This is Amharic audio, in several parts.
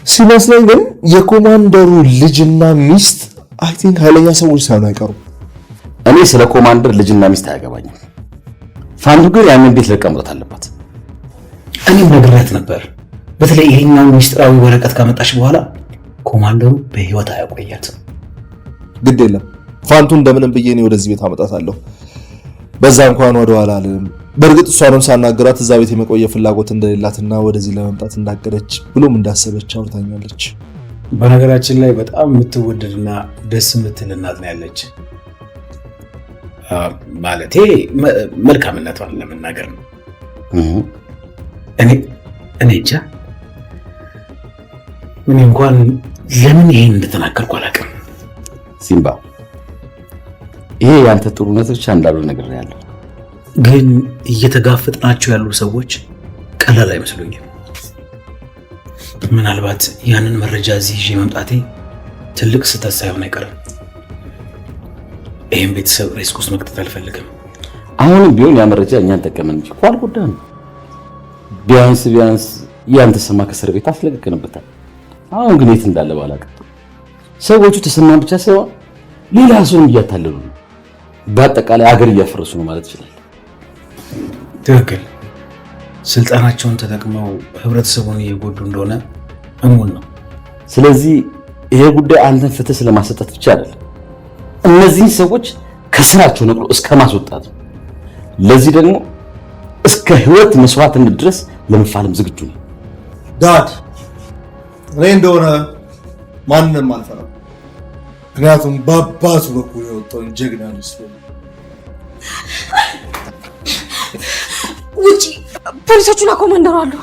ሲመስለኝ ግን የኮማንደሩ ልጅና ሚስት አይ ቲንክ ኃይለኛ ሰዎች ሳይሆኑ አይቀሩም። እኔ ስለ ኮማንደር ልጅና ሚስት አያገባኝም። ፋንቱ ግን ያንን ቤት ለቃ መውጣት አለባት። እኔም ነግሬያት ነበር። በተለይ ይሄኛውን ሚስጥራዊ ወረቀት ካመጣች በኋላ ኮማንደሩ በህይወት አያቆያትም። ግድ የለም ፋንቱ እንደምንም ብዬ እኔ ወደዚህ ቤት አመጣታለሁ። በዛ እንኳን ወደ ኋላ አልልም። በእርግጥ እሷንም ሳናገራት እዛ ቤት የመቆየ ፍላጎት እንደሌላትና ወደዚህ ለመምጣት እንዳቀደች ብሎም እንዳሰበች አውርታኛለች። በነገራችን ላይ በጣም የምትወደድና ደስ የምትል እናት ነው ያለች። ማለቴ መልካምነቷን ለመናገር ነው። እኔ እንጃ ምን እንኳን ለምን ይሄን እንደተናገርኩ አላውቅም። ሲምባ ይሄ ያንተ ጥሩነቶች እንዳሉ ነገር ያለው ግን እየተጋፈጥናቸው ያሉ ሰዎች ቀላል አይመስሉኝም። ምናልባት ያንን መረጃ እዚህ ይዤ መምጣቴ ትልቅ ስህተት ሳይሆን አይቀርም። ይሄን ቤተሰብ ሪስክ ውስጥ መክተት አልፈልግም። አሁንም ቢሆን ያ መረጃ እኛን ጠቀመን እንጂ ቋል ጉዳይ ነው። ቢያንስ ያንተ ስማ ከእስር ቤት አስለቀቅንበታል። አሁን ግን የት እንዳለ ባላውቅም ሰዎቹ ተሰማን ብቻ ሳይሆን ሌላ ሰውም እያታለሉ ነው። በአጠቃላይ ሀገር እያፈረሱ ነው ማለት ይችላል። ትክክል። ስልጣናቸውን ተጠቅመው ህብረተሰቡን እየጎዱ እንደሆነ እሙን ነው። ስለዚህ ይሄ ጉዳይ አንተን ፍትህ ስለማሰጠት ብቻ አይደለም፣ እነዚህን ሰዎች ከስራቸው ነቅሎ እስከ ማስወጣት ነው። ለዚህ ደግሞ እስከ ህይወት መስዋዕትነት ድረስ ለመፋለም ዝግጁ ነው። ዳድ እኔ እንደሆነ ማንንም አልፈራም። ምክንያቱም በአባቱ በኩል የወጣውን ጀግና ልጅ ውጪ ፖሊሶቹና ኮማንደሩ አሉ።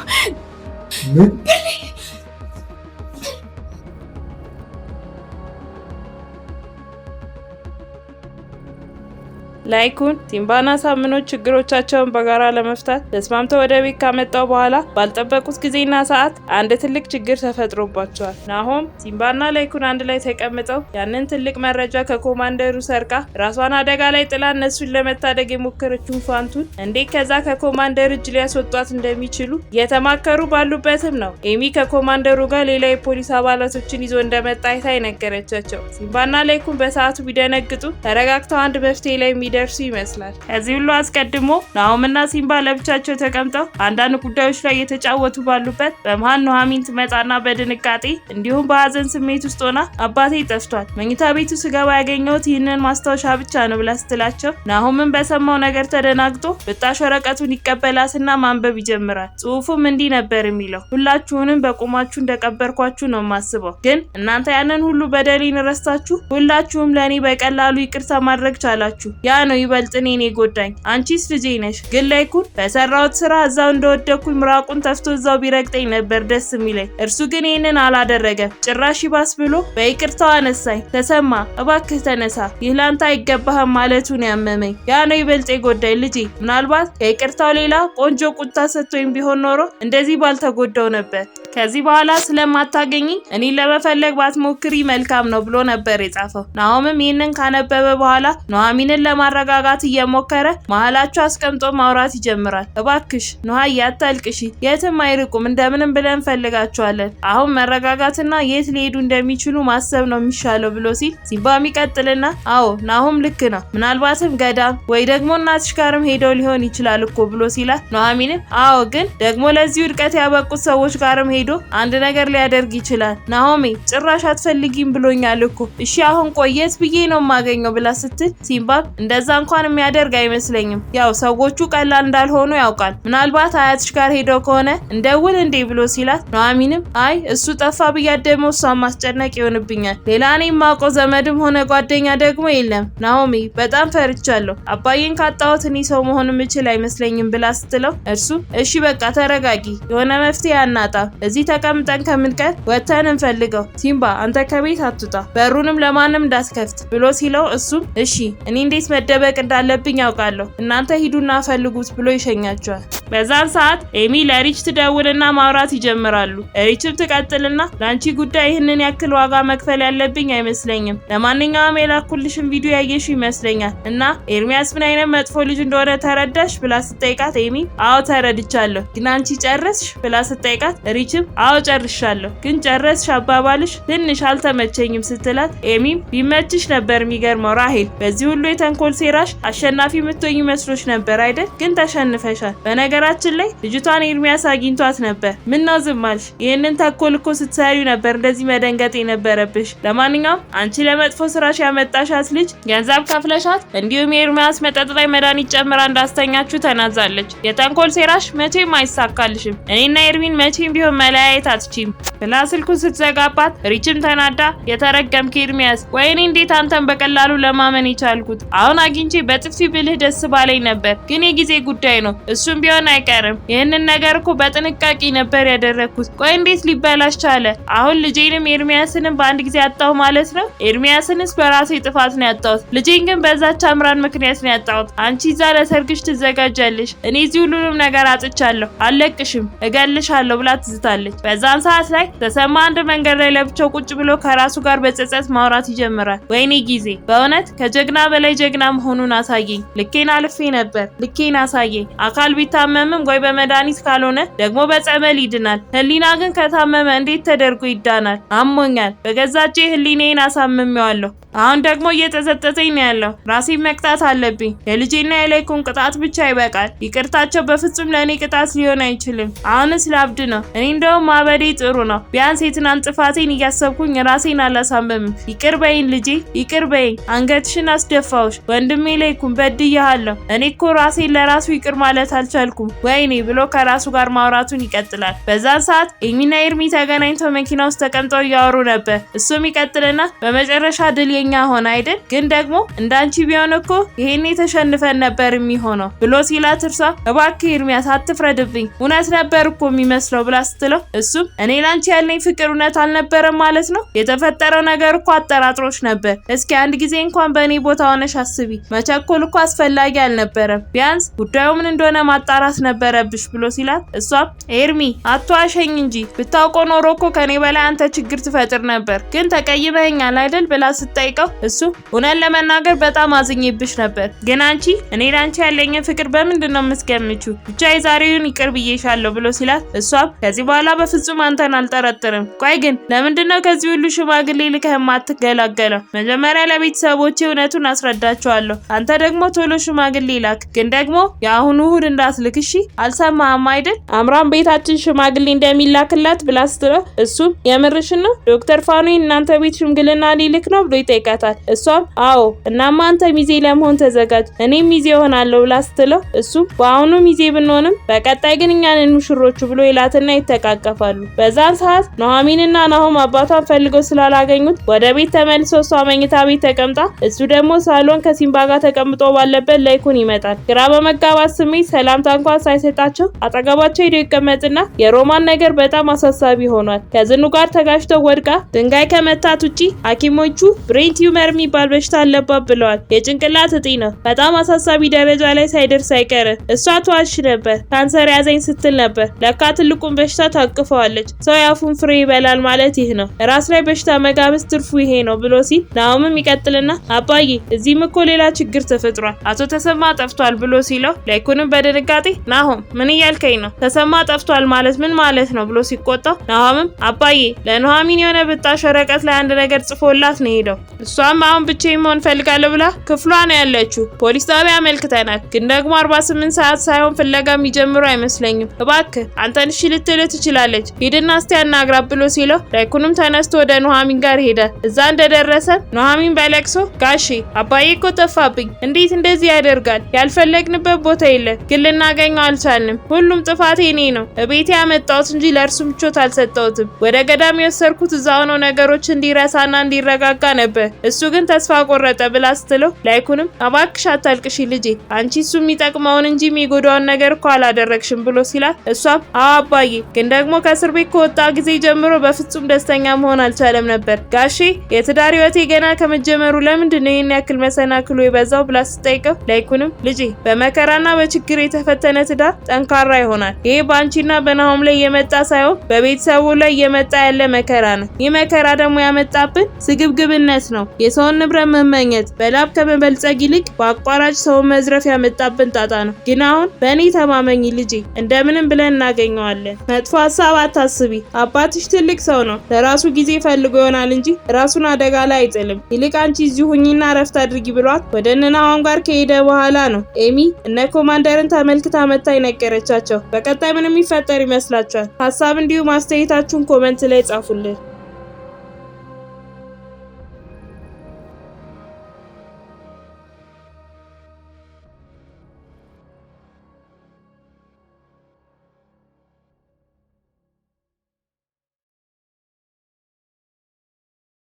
ላይኩን ሲምባና ሳምኖ ችግሮቻቸውን በጋራ ለመፍታት ተስማምተው ወደ ቤት ካመጣው በኋላ ባልጠበቁት ጊዜና ሰዓት አንድ ትልቅ ችግር ተፈጥሮባቸዋል። ናሆም ሲምባና ላይኩን አንድ ላይ ተቀምጠው ያንን ትልቅ መረጃ ከኮማንደሩ ሰርቃ ራሷን አደጋ ላይ ጥላ እነሱን ለመታደግ የሞከረችውን ፋንቱን እንዴት ከዛ ከኮማንደር እጅ ሊያስወጧት እንደሚችሉ እየተማከሩ ባሉበትም ነው ኤሚ ከኮማንደሩ ጋር ሌላ የፖሊስ አባላቶችን ይዞ እንደመጣ አይታ የነገረቻቸው። ሲምባና ላይኩን በሰዓቱ ቢደነግጡ ተረጋግተው አንድ መፍትሄ ላይ ደርሱ ይመስላል። ከዚህ ሁሉ አስቀድሞ ናሆምና ሲምባ ለብቻቸው ተቀምጠው አንዳንድ ጉዳዮች ላይ የተጫወቱ ባሉበት በመሃል ኑሐሚን ትመጣና በድንጋጤ እንዲሁም በሀዘን ስሜት ውስጥ ሆና አባቴ ጠፍቷል፣ መኝታ ቤቱ ስገባ ያገኘሁት ይህንን ማስታወሻ ብቻ ነው ብላ ስትላቸው ናሆምን በሰማው ነገር ተደናግጦ ብጣሽ ወረቀቱን ይቀበላትና ማንበብ ይጀምራል። ጽሁፉም እንዲህ ነበር የሚለው፣ ሁላችሁንም በቁማችሁ እንደቀበርኳችሁ ነው የማስበው፣ ግን እናንተ ያንን ሁሉ በደሌን ረስታችሁ ሁላችሁም ለእኔ በቀላሉ ይቅርታ ማድረግ ቻላችሁ። ያ ነው ይበልጥ እኔን የጎዳኝ። አንቺስ ልጄ ነሽ፣ ግን ላይኩን በሰራሁት ስራ እዛው እንደወደኩኝ ምራቁን ተፍቶ እዛው ቢረግጠኝ ነበር ደስ የሚለኝ። እርሱ ግን ይህንን አላደረገም። ጭራሽ ይባስ ብሎ በይቅርታው አነሳኝ። ተሰማ እባክህ ተነሳ፣ ይህ ላንተ አይገባህም ማለቱን ያመመኝ። ያ ነው ይበልጥ የጎዳኝ ልጄ። ምናልባት ከይቅርታው ሌላ ቆንጆ ቁጣ ሰጥቶኝ ቢሆን ኖሮ እንደዚህ ባልተጎዳው ነበር። ከዚህ በኋላ ስለማታገኝኝ እኔን ለመፈለግ ባትሞክሪ መልካም ነው ብሎ ነበር የጻፈው። ናሆምም ይህንን ካነበበ በኋላ ኑሐሚንን ለማረጋጋት እየሞከረ መሀላቸው አስቀምጦ ማውራት ይጀምራል። እባክሽ ኑሐዬ አታልቅሺ፣ የትም አይርቁም፣ እንደምንም ብለን እንፈልጋቸዋለን። አሁን መረጋጋትና የት ሊሄዱ እንደሚችሉ ማሰብ ነው የሚሻለው ብሎ ሲል ሲምባም ይቀጥልና አዎ ናሆም ልክ ነው፣ ምናልባትም ገዳም ወይ ደግሞ እናትሽ ጋርም ሄደው ሊሆን ይችላል እኮ ብሎ ሲላት ኑሐሚንም አዎ ግን ደግሞ ለዚህ ውድቀት ያበቁት ሰዎች ጋርም ሄዶ አንድ ነገር ሊያደርግ ይችላል። ናሆሜ ጭራሽ አትፈልጊም ብሎኛል እኮ። እሺ አሁን ቆየት ብዬ ነው የማገኘው ብላ ስትል ሲምባም እንደዛ እንኳን የሚያደርግ አይመስለኝም፣ ያው ሰዎቹ ቀላል እንዳልሆኑ ያውቃል፣ ምናልባት አያትሽ ጋር ሄደው ከሆነ እንደውል እንዴ ብሎ ሲላት ኑሐሚንም አይ እሱ ጠፋ ብያደመው እሷን ማስጨነቅ ይሆንብኛል፣ ሌላ እኔ የማውቀው ዘመድም ሆነ ጓደኛ ደግሞ የለም ናሆሜ፣ በጣም ፈርቻለሁ፣ አባዬን ካጣሁት እኔ ሰው መሆን የምችል አይመስለኝም ብላ ስትለው እርሱ እሺ በቃ ተረጋጊ፣ የሆነ መፍትሄ አናጣም፣ እዚህ ተቀምጠን ከምንቀር ወተን እንፈልገው፣ ሲምባ አንተ ከቤት አትውጣ፣ በሩንም ለማንም እንዳትከፍት ብሎ ሲለው እሱም እሺ እኔ እንዴት መደበቅ እንዳለብኝ ያውቃለሁ፣ እናንተ ሂዱና ፈልጉት ብሎ ይሸኛቸዋል። በዛን ሰዓት ኤሚ ለሪች ትደውልና ማውራት ይጀምራሉ። ሪችም ትቀጥልና ለአንቺ ጉዳይ ይህንን ያክል ዋጋ መክፈል ያለብኝ አይመስለኝም፣ ለማንኛውም የላኩልሽን ቪዲዮ ያየሽ ይመስለኛል እና ኤርሚያስ ምን አይነት መጥፎ ልጅ እንደሆነ ተረዳሽ ብላ ስትጠይቃት ኤሚ አዎ ተረድቻለሁ፣ ግን አንቺ ጨረስሽ ብላ ስትጠይቃት ሪችም ላይኩንም አዎ ጨርሻለሁ፣ ግን ጨረስሽ አባባልሽ ትንሽ አልተመቸኝም ስትላት ኤሚም ቢመችሽ ነበር የሚገርመው ራሄል፣ በዚህ ሁሉ የተንኮል ሴራሽ አሸናፊ የምትሆኝ መስሎሽ ነበር አይደል? ግን ተሸንፈሻል። በነገራችን ላይ ልጅቷን ኤርሚያስ አግኝቷት ነበር። ምን ነው ዝም አልሽ? ይህንን ተንኮል እኮ ስትሰሪው ነበር እንደዚህ መደንገጥ የነበረብሽ። ለማንኛውም አንቺ ለመጥፎ ስራሽ ያመጣሻት ልጅ ገንዘብ ከፍለሻት እንዲሁም የኤርሚያስ መጠጥ ላይ መድኃኒት ጨምራ እንዳስተኛችሁ ተናዛለች። የተንኮል ሴራሽ መቼም አይሳካልሽም። እኔና ኤርሚን መቼም ቢሆን መለያየት አትችይም ብላ ስልኩን ስትዘጋባት ሪችም ተናዳ የተረገምክ ኤርሚያስ፣ ወይኔ እንዴት አንተን በቀላሉ ለማመን የቻልኩት። አሁን አግኝቼ በጥፊ ብልህ ደስ ባለኝ ነበር፣ ግን የጊዜ ጉዳይ ነው። እሱም ቢሆን አይቀርም። ይህንን ነገር እኮ በጥንቃቄ ነበር ያደረግኩት። ቆይ እንዴት ሊበላሽ ቻለ? አሁን ልጄንም ኤርሚያስንም በአንድ ጊዜ አጣሁ ማለት ነው። ኤርሚያስንስ በራሴ ጥፋት ነው ያጣሁት። ልጄን ግን በዛች አምራን ምክንያት ነው ያጣሁት። አንቺ እዛ ለሰርግሽ ትዘጋጃለሽ፣ እኔ እዚህ ሁሉንም ነገር አጥቻለሁ፣ አልለቅሽም፣ እገልሻለሁ ብላ ትዝታለች። በዛን ሰዓት ላይ ተሰማ አንድ መንገድ ላይ ለብቻው ቁጭ ብሎ ከራሱ ጋር በጸጸት ማውራት ይጀምራል። ወይኔ ጊዜ በእውነት ከጀግና በላይ ጀግና መሆኑን አሳየኝ። ልኬን አልፌ ነበር፣ ልኬን አሳየኝ። አካል ቢታመምም ወይ በመድኃኒት ካልሆነ ደግሞ በጸበል ይድናል። ህሊና ግን ከታመመ እንዴት ተደርጎ ይዳናል? አሞኛል፣ በገዛቼ ህሊኔን አሳምሜዋለሁ። አሁን ደግሞ እየተጸጸተኝ ነው ያለው። ራሴን መቅጣት አለብኝ። የልጄና የላይኩን ቅጣት ብቻ ይበቃል። ይቅርታቸው በፍጹም ለእኔ ቅጣት ሊሆን አይችልም። አሁንስ ላብድ ነው። እኔ እንደውም ማበዴ ጥሩ ነው። ቢያንስ የትናንት ጥፋቴን እያሰብኩኝ ራሴን አላሳምምም። ይቅር በይኝ ልጄ፣ ይቅር በይኝ። አንገትሽን አስደፋውሽ። ወንድሜ ላይኩን በድያለሁ። እኔ እኮ ራሴን ለራሱ ይቅር ማለት አልቻልኩም። ወይኔ ብሎ ከራሱ ጋር ማውራቱን ይቀጥላል። በዛን ሰዓት ኤሚና ኤርሚ ተገናኝተው መኪና ውስጥ ተቀምጠው እያወሩ ነበር። እሱም ይቀጥልና በመጨረሻ ድል የኛ ሆነ አይደል? ግን ደግሞ እንዳንቺ ቢሆን እኮ ይሄኔ ተሸንፈን ነበር የሚሆነው ብሎ ሲላት እርሷ እባክህ ኤርሚያስ አትፍረድብኝ፣ እውነት ነበር እኮ የሚመስለው ብላ ስትለው እሱም እኔ ላንቺ ያለኝ ፍቅር እውነት አልነበረም ማለት ነው። የተፈጠረው ነገር እኮ አጠራጥሮሽ ነበር። እስኪ አንድ ጊዜ እንኳን በእኔ ቦታ ሆነሽ አስቢ። መቸኮል እኮ አስፈላጊ አልነበረም። ቢያንስ ጉዳዩ ምን እንደሆነ ማጣራት ነበረብሽ ብሎ ሲላት እሷም ኤርሚ አትዋሸኝ እንጂ ብታውቀው ኖሮ እኮ ከኔ በላይ አንተ ችግር ትፈጥር ነበር። ግን ተቀይመኸኛል አይደል ብላ ስጠይቀው እሱ እውነት ለመናገር በጣም አዝኜብሽ ነበር። ግን አንቺ እኔ ላንቺ ያለኝን ፍቅር በምንድን ነው የምትገምቺው? ብቻ የዛሬውን ይቅር ብዬሻለሁ ብሎ ሲላት እሷም ከዚህ በኋላ በፍጹም አንተን አልጠረጥርም። ቆይ ግን ለምንድን ነው ከዚህ ሁሉ ሽማግሌ ልከህ የማትገላገለው? መጀመሪያ ለቤተሰቦቼ እውነቱን አስረዳቸዋለሁ። አንተ ደግሞ ቶሎ ሽማግሌ ላክ። ግን ደግሞ የአሁኑ እሑድ እንዳትልክ እሺ? አልሰማህም አይደል? አምራን ቤታችን ሽማግሌ እንደሚላክላት ብላ ስትለው እሱም የምርሽን ነው? ዶክተር ፋኑኤል እናንተ ቤት ሽምግልና ሊልክ ነው ብሎ ይጠይቃታል። እሷም አዎ፣ እናማ አንተ ሚዜ ለመሆን ተዘጋጅ፣ እኔም ሚዜ ሆናለሁ ብላ ስትለው እሱም በአሁኑ ሚዜ ብንሆንም በቀጣይ ግን እኛንን ሙሽሮቹ ብሎ ይላትና ይተቃቀፋሉ። በዛን ሰዓት ኑሐሚንና ናሆም አባቷን ፈልገው ስላላገኙት ወደ ቤት ተመልሶ እሷ መኝታ ቤት ተቀምጣ እሱ ደግሞ ሳሎን ከሲምባ ጋር ተቀምጦ ባለበት ላይኩን ይመጣል። ግራ በመጋባት ስሜት ሰላምታ እንኳን ሳይሰጣቸው አጠገባቸው ሄዶ ይቀመጥና የሮማን ነገር በጣም አሳሳቢ ሆኗል። ከዝኑ ጋር ተጋጭተው ወድቃ ድንጋይ ከመታት ውጪ ሐኪሞቹ ብሬን ቲዩመር የሚባል በሽታ አለባት ብለዋል። የጭንቅላት እጢ ነው። በጣም አሳሳቢ ደረጃ ላይ ሳይደርስ አይቀር። እሷ ተዋሽ ነበር፣ ካንሰር ያዘኝ ስትል ነበር። ለካ ትልቁን በሽታ ታቅፈዋለች። ሰው ያፉን ፍሬ ይበላል ማለት ይህ ነው። ራስ ላይ በሽታ መጋበዝ ትርፉ ይሄ ነው ብሎ ሲል ናሆምም ይቀጥልና አባዬ እዚህም እኮ ሌላ ችግር ተፈጥሯል፣ አቶ ተሰማ ጠፍቷል ብሎ ሲለው ላይኩንም በድንጋጤ ናሆም ምን እያልከኝ ነው? ተሰማ ጠፍቷል ማለት ምን ማለት ነው ብሎ ሲቆጣው ናሆምም አባዬ ለኑሐሚን የሆነ ብጣሽ ወረቀት ላይ አንድ ነገር ጽፎላት ነው ሄደው። እሷም አሁን ብቻዬን መሆን ፈልጋለሁ ብላ ክፍሏ ነው ያለችው። ፖሊስ ጣቢያ አመልክተናል፣ ግን ደግሞ 48 ሰዓት ሳይሆን ፍለጋ የሚጀምሩ አይመስለኝም። እባክህ አንተን እሺ ልትልህ ትችላለች፣ ሂድና እስቲ አናግራት ብሎ ሲለው ላይኩንም ተነስቶ ወደ ኑሐሚን ጋር ሄደ። እዛ እንደደረሰ ኑሐሚን በለቅሶ ጋሼ አባዬ እኮ ጠፋብኝ፣ እንዴት እንደዚህ ያደርጋል? ያልፈለግንበት ቦታ የለም፣ ግን ልናገኘው አልቻልንም። ሁሉም ጥፋቴ እኔ ነው። እቤቴ ያመጣሁት እንጂ ለእርሱ ምቾት አልሰጠሁትም። ወደ ገዳም የወሰድኩት እዛ ሆኖ ነገሮች እንዲረሳና እንዲረጋጋ ነበር። እሱ ግን ተስፋ ቆረጠ ብላ ስትለው ላይኩንም እባክሽ አታልቅሺ ልጄ፣ አንቺ እሱ የሚጠቅመውን እንጂ የሚጎዳውን ነገር እኮ አላደረግሽም ብሎ ሲላት እሷም አዎ አባዬ፣ ግን ደግሞ ከእስር ቤት ከወጣ ጊዜ ጀምሮ በፍጹም ደስተኛ መሆን አልቻለም ነበር። ጋሼ የትዳር ህይወቴ ገና ከመጀመሩ ለምንድን ነው ይህን ያክል መሰናክሎ የበዛው ብላ ስትጠይቀው ላይኩንም ልጄ በመከራና በችግር የተፈተነ ትዳር ጠንካራ ይሆናል። ይህ በአንቺና በናሆም ላይ የመጣ ሳይሆን በቤተሰቡ ላይ የመጣ ያለ መከራ ነው። ይህ መከራ ደግሞ ያመጣብን ስግብግብነት ነው። የሰውን ንብረት መመኘት፣ በላብ ከመበልጸግ ይልቅ በአቋራጭ ሰውን መዝረፍ ያመጣብን ጣጣ ነው። ግን አሁን በእኔ ተማመኝ ልጄ፣ እንደምንም ብለን እናገኘዋለን። መጥፎ ሀሳብ አታስቢ። አባትሽ ትልቅ ሰው ነው። ለራሱ ጊዜ ፈልጎ ይሆናል እንጂ ራሱን አደጋ ላይ አይጥልም። ይልቅ አንቺ እዚሁ ሁኚና እረፍት አድርጊ ብሏት ወደ እነ ናሆም ጋር ከሄደ በኋላ ነው ኤሚ እነ ኮማንደርን ተመልክታ መታ ይነገረቻቸው። በቀጣይ ምን የሚፈጠር ይመስላችኋል? ሀሳብ እንዲሁም አስተያየታችሁን ኮመንት ላይ ጻፉልን።